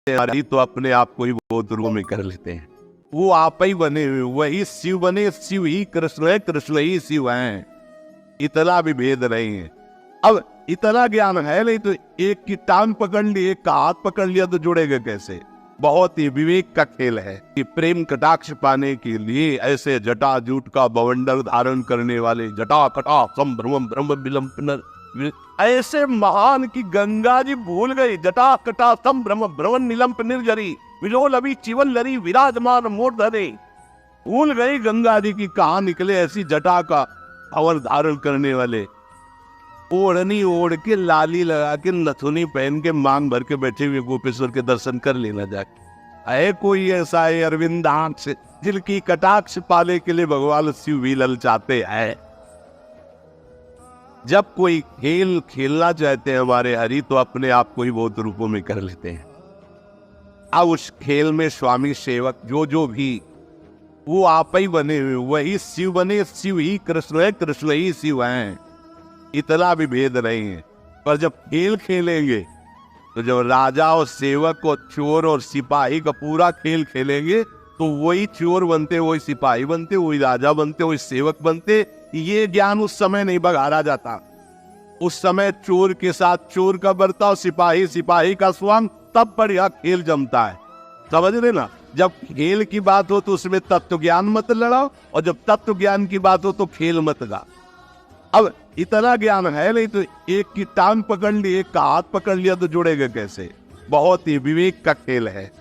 हरि तो अपने आप को ही बहुत रूपों में कर लेते हैं। वो आप ही बने हुए, वही शिव बने, शिव ही कृष्ण है, कृष्ण ही शिव हैं। इतना भी भेद नहीं है। अब इतना ज्ञान है नहीं तो एक की टांग पकड़ ली, एक का हाथ पकड़ लिया तो जुड़ेगा कैसे? बहुत ही विवेक का खेल है कि प्रेम कटाक्ष पाने के लिए ऐसे जटा जूट का बवंडर धारण करने वाले जटा कटा संभ्रम ब्रह्म विलंब ऐसे महान की गंगा जी भूल गई। जटा कटा संभ्रम ब्रह्म निलंप निर्जरी विलोल अभी चिवल लरी विराजमान मूर्धरे। भूल गई गंगा जी की कहां निकले ऐसी जटा का अवर धारण करने वाले। ओढ़नी ओढ़ के, लाली लगा के, नथुनी पहन के, मांग भर के बैठे हुए गोपेश्वर के दर्शन कर लेना जाके। है कोई ऐसा है अरविंदाक्ष जिनकी कटाक्ष पाने के लिए भगवान शिव भी ललचाते हैं? जब कोई खेल खेलना चाहते हैं हमारे हरि तो अपने आप को ही बहुत रूपों में कर लेते हैं। अब उस खेल में स्वामी सेवक जो भी वो आप ही बने हुए, वही शिव बने, शिव ही कृष्ण है, कृष्ण ही शिव हैं। इतना भी भेद नहीं है। पर जब खेल खेलेंगे तो जब राजा और सेवक और चोर और सिपाही का पूरा खेल खेलेंगे तो वही चोर बनते, वही सिपाही बनते, वही राजा बनते, वही सेवक बनते। ये ज्ञान उस समय नहीं बघारा जाता। उस समय चोर के साथ चोर का बर्ताव, सिपाही सिपाही का स्वांग, तब बढ़िया खेल जमता है। समझ रहे ना? जब खेल की बात हो तो उसमें तत्व ज्ञान मत लड़ाओ, और जब तत्व ज्ञान की बात हो तो खेल मत गा। अब इतना ज्ञान है नहीं तो एक की टांग पकड़ ली, एक का हाथ पकड़ लिया तो जुड़ेगा कैसे? बहुत ही विवेक का खेल है।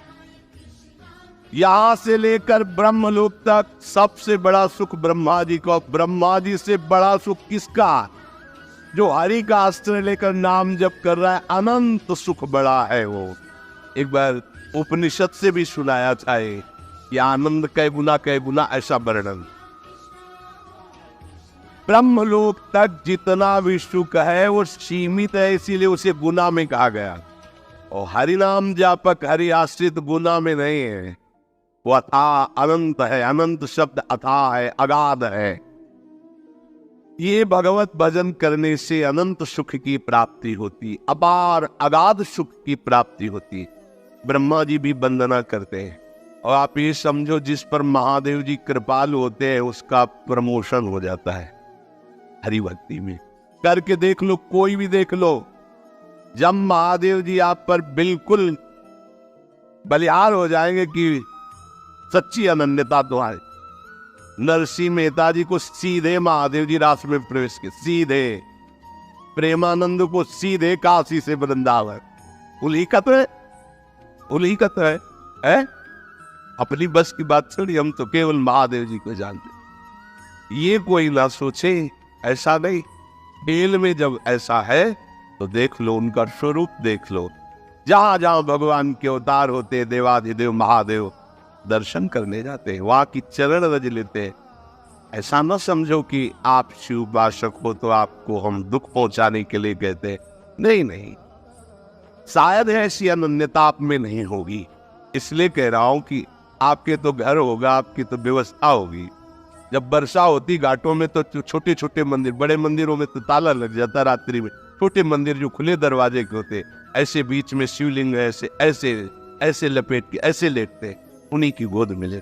यहां से लेकर ब्रह्मलोक तक सबसे बड़ा सुख ब्रह्मा जी को। ब्रह्मा जी से बड़ा सुख किसका? जो हरि का अस्त्र लेकर नाम जप कर रहा है, अनंत सुख बड़ा है वो। एक बार उपनिषद से भी सुनाया था कि आनंद कै गुना ऐसा वर्णन। ब्रह्मलोक तक जितना भी सुख है वो सीमित है, इसीलिए उसे गुना में कहा गया। और हरि नाम जापक हरि आश्रित गुना में नहीं है, वो अथाह अनंत है। अनंत शब्द अथाह है, अगाध है। ये भगवत भजन करने से अनंत सुख की प्राप्ति होती, अपार अगाध सुख की प्राप्ति होती। ब्रह्मा जी भी वंदना करते हैं। और आप ये समझो जिस पर महादेव जी कृपालु होते हैं उसका प्रमोशन हो जाता है हरि भक्ति में। करके देख लो, कोई भी देख लो। जब महादेव जी आप पर बिल्कुल बलिहार हो जाएंगे कि सच्ची अनन्यता तुम्हारी, नरसिंह मेहता जी को सीधे महादेव जी रास में प्रवेश किए, सीधे। प्रेमानंद को सीधे काशी से वृंदावन। उल्लिखत है, उल्लिखत है? अपनी बस की बात छोड़ी, हम तो केवल महादेव जी को जानते। ये कोई ना सोचे, ऐसा नहीं। खेल में जब ऐसा है तो देख लो, उनका स्वरूप देख लो। जहां जहां भगवान के अवतार होते, देवाधिदेव महादेव दर्शन करने जाते हैं, वहां की चरण रज लेते हैं। ऐसा न समझो कि आप शिव उपासक हो तो आपको हम दुख पहुंचाने के लिए कहते हैं। नहीं नहीं, शायद ऐसी अनन्यता आप में नहीं होगी, इसलिए कह रहा हूं कि आपके तो घर होगा, आपकी तो व्यवस्था होगी। जब वर्षा होती घाटों में तो छोटे छोटे मंदिर, बड़े मंदिरों में तो ताला लग जाता रात्रि में। छोटे मंदिर जो खुले दरवाजे के होते, ऐसे बीच में शिवलिंग ऐसे ऐसे ऐसे लपेट के ऐसे लेटते, उन्हीं की गोद में ले।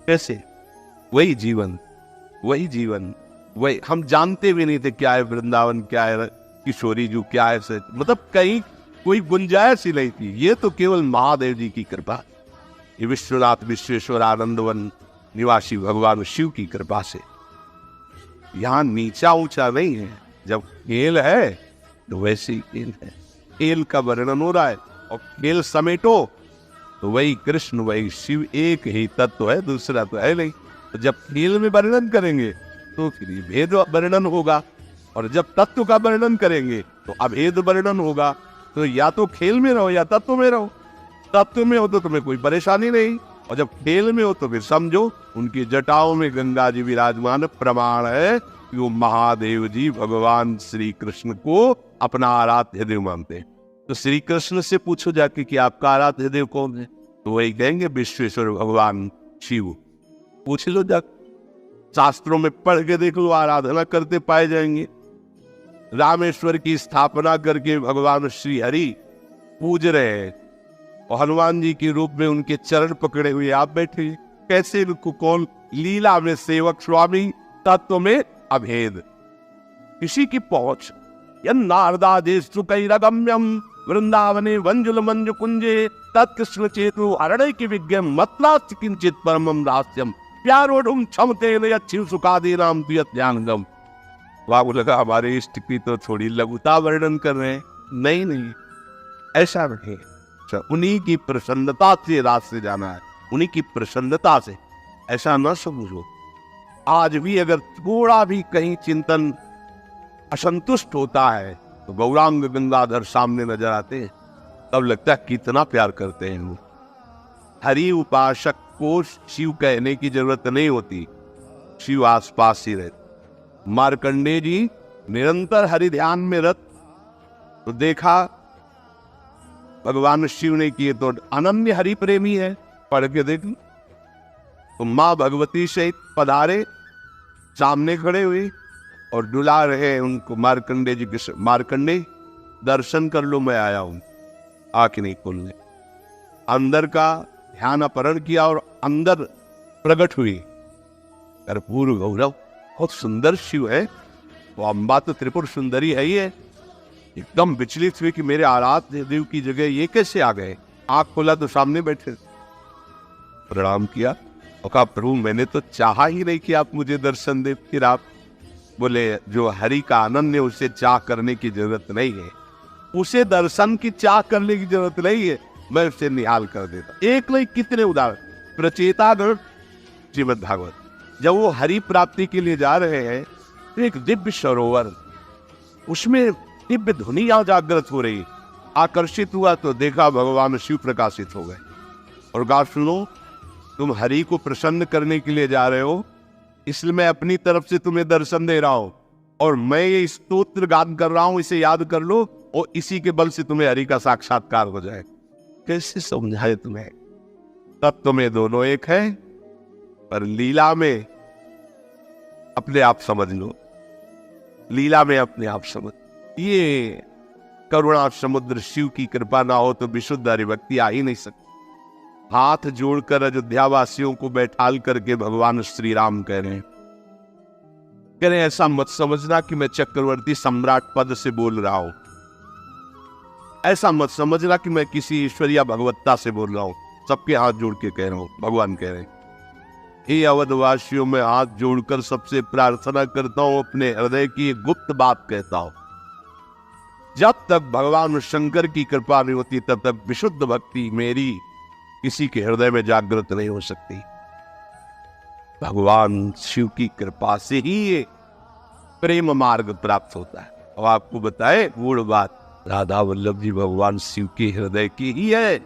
कैसे? वही जीवन, वही जीवन, वही। हम जानते भी नहीं थे क्या है वृंदावन, क्या है किशोरी जू, क्या है सच। मतलब कहीं कोई गुंजाइश ही नहीं थी। ये तो केवल महादेव जी की कृपा, ये विश्वनाथ विश्वेश्वर आनंदवन निवासी भगवान शिव की कृपा से। यहां नीचा ऊंचा नहीं है। जब खेल है तो वैसे ही खेल है। खेल का वर्णन हो रहा है और खेल समेटो तो वही कृष्ण वही शिव एक ही तत्व है, दूसरा तो है नहीं। तो जब खेल में वर्णन करेंगे तो फिर भेद वर्णन होगा, और जब तत्व का वर्णन करेंगे तो अभेद वर्णन होगा। तो या तो खेल में रहो या तत्व में रहो। तत्व में हो तो तुम्हें कोई परेशानी नहीं, और जब खेल में हो तो फिर समझो उनकी जटाओं में गंगा जी विराजमान। प्रमाण है कि वो महादेव जी भगवान श्री कृष्ण को अपना आराध्य देव मानते हैं। तो श्री कृष्ण से पूछो जाके कि आपका आराध्य देव कौन है, तो वही कहेंगे विश्वेश्वर भगवान शिव। पूछ लो जाके, शास्त्रों में पढ़ के देख लो, आराधना करते पाए जाएंगे। रामेश्वर की स्थापना करके भगवान श्री हरि पूज रहे हैं, और हनुमान जी के रूप में उनके चरण पकड़े हुए आप बैठे। कैसे इनको कौन लीला में सेवक स्वामी, तत्व में अभेद, किसी की पहुंच। नारदादेशु कैरगम्यम वृंदावने वंजुल मंजु कुंजे तत्कृष्ण चेतु हरणे की विज्ञ मतलास्ति किंचित परमम रहस्यम प्यारोढ़ क्षमते अच्छी सुखादि नाम ज्ञानगम। बाबू लगा हमारे इष्ट की तो थोड़ी लघुता वर्णन कर रहे हैं। नहीं नहीं, ऐसा नहीं। उन्हीं की प्रसन्नता से रास्ते जाना है, उन्हीं की प्रसन्नता से, ऐसा न समझो। आज भी अगर थोड़ा भी कहीं चिंतन असंतुष्ट होता है तो गौरांग गंगाधर सामने नजर आते हैं, तब लगता है कितना प्यार करते हैं वो। हरि उपासक को शिव कहने की जरूरत नहीं होती, शिव आसपास ही रहते। मार्कंडेय जी निरंतर हरि ध्यान में रत, तो देखा भगवान शिव ने किए तो अनन्य हरि प्रेमी है, पढ़ के देख लो। तो मां भगवती सहित पधारे, सामने खड़े हुए और डुला रहे उनको मार्कंडेय जी के। मार्कंडेय दर्शन कर लो, मैं आया हूं। आंख नहीं खोलने, अंदर का ध्यान अपहरण किया और अंदर प्रकट हुई कर्पूर गौरव। बहुत सुंदर शिव है वो, अम्बा तो त्रिपुर सुंदरी है ही है। एकदम विचलित हुए कि मेरे आराध्य देव की जगह ये कैसे आ गए। आंख खोला तो सामने बैठे, प्रणाम किया और कहा प्रभु मैंने तो चाहा ही नहीं कि आप मुझे दर्शन दे। फिर आप बोले जो हरि का आनंद है उसे चाह करने की जरूरत नहीं है, उसे दर्शन की चाह करने की जरूरत नहीं है, मैं उसे निहाल कर देता। एक नहीं कितने उदाहरण। प्रचेतागण श्रीमद् भागवत, जब वो हरि प्राप्ति के लिए जा रहे हैं तो एक दिव्य सरोवर, उसमें दिव्य ध्वनि यहां जागृत हो रही। आकर्षित हुआ तो देखा भगवान शिव प्रकाशित हो गए और कहा सुनो तुम हरि को प्रसन्न करने के लिए जा रहे हो, इसलिए मैं अपनी तरफ से तुम्हें दर्शन दे रहा हूं और मैं ये स्तोत्र गान कर रहा हूं, इसे याद कर लो और इसी के बल से तुम्हें हरि का साक्षात्कार हो जाए। कैसे समझाए तुम्हें? तत्व में दोनों एक है, पर लीला में अपने आप समझ लो, लीला में अपने आप समझ। ये करुणा समुद्र शिव की कृपा ना हो तो विशुद्ध हरिभक्ति आ ही नहीं सकती। हाथ जोड़कर अयोध्या वासियों को बैठाल करके भगवान श्री राम कह रहे हैं, कह रहे हैं ऐसा मत समझना कि मैं चक्रवर्ती सम्राट पद से बोल रहा हूं, ऐसा मत समझना कि मैं किसी ईश्वरीय भगवत्ता से बोल रहा हूं। सबके हाथ जोड़ के कह रहा हूं, भगवान कह रहे हैं हे अवधवासियों में हाथ जोड़कर सबसे प्रार्थना करता हूं, अपने हृदय की एक गुप्त बात कहता हूं। जब तक भगवान शंकर की कृपा नहीं होती तब तक विशुद्ध भक्ति मेरी किसी के हृदय में जागृत नहीं हो सकती। भगवान शिव की कृपा से ही ये प्रेम मार्ग प्राप्त होता है। और आपको बताए गूढ़ बात, राधा वल्लभ जी भगवान शिव के हृदय की ही है,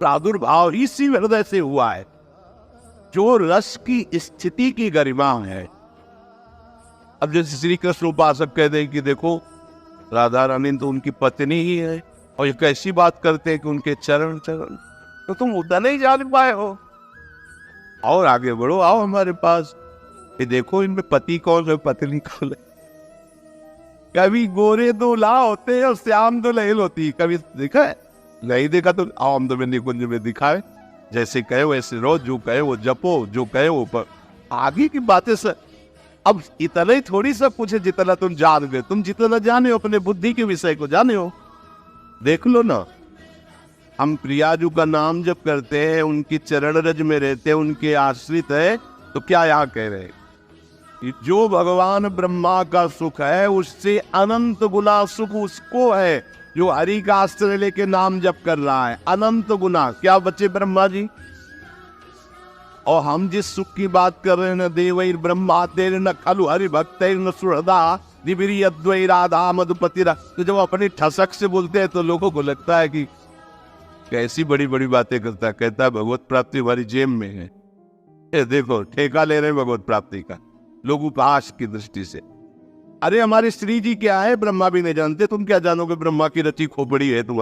प्रादुर्भाव ही शिव हृदय से हुआ है। जो रस की स्थिति की गरिमा है। अब जैसे श्री कृष्ण उपासक कह दें कि देखो राधा रानी तो उनकी पत्नी ही है और ये कैसी बात करते हैं कि उनके चरण चरण, तो तुम उतना नहीं जान पाए हो, और आगे बढ़ो, आओ हमारे पास, ये देखो इनमें पति कौन है पत्नी कौन है। कभी गोरे दो ला होते हैं और श्याम दो लहल होती है, कभी देखा है? नहीं देखा तो आओ हम तुम्हें निकुंज में दिखाए। जैसे कहे वैसे रहो, जो कहे वो जपो, जो कहे वो पर आगे की बातें सर। अब इतना ही थोड़ी सब कुछ है जितना तुम जान गए। तुम जितना जाने हो अपने बुद्धि के विषय को जाने हो। देख लो ना, हम प्रियाजू का नाम जब करते हैं, उनकी चरण रज में रहते हैं, उनके आश्रित है, तो क्या यहाँ कह रहे हैं जो भगवान ब्रह्मा का सुख है उससे अनंत गुना सुख उसको है जो हरि का आश्रय लेके नाम जप कर रहा है। अनंत गुना क्या बचे ब्रह्मा जी? और हम जिस सुख की बात कर रहे हैं, न देवैर ब्रह्मा तेर न खलु हरि भक्तैर न सुहृदा दिविरी अद्वै राधा मधुपति। तो जब अपने ठसक से बोलते हैं तो लोगों को लगता है कि कैसी बड़ी बड़ी बातें करता है। कहता है भगवत प्राप्ति हमारी जेब में है। ये देखो ठेका ले रहे हैं भगवत प्राप्ति का लोग उपहास की दृष्टि से। अरे हमारे श्री जी क्या है ब्रह्मा भी नहीं जानते, तुम क्या जानोगे ब्रह्मा की रची खोपड़ी है तुम्हारी।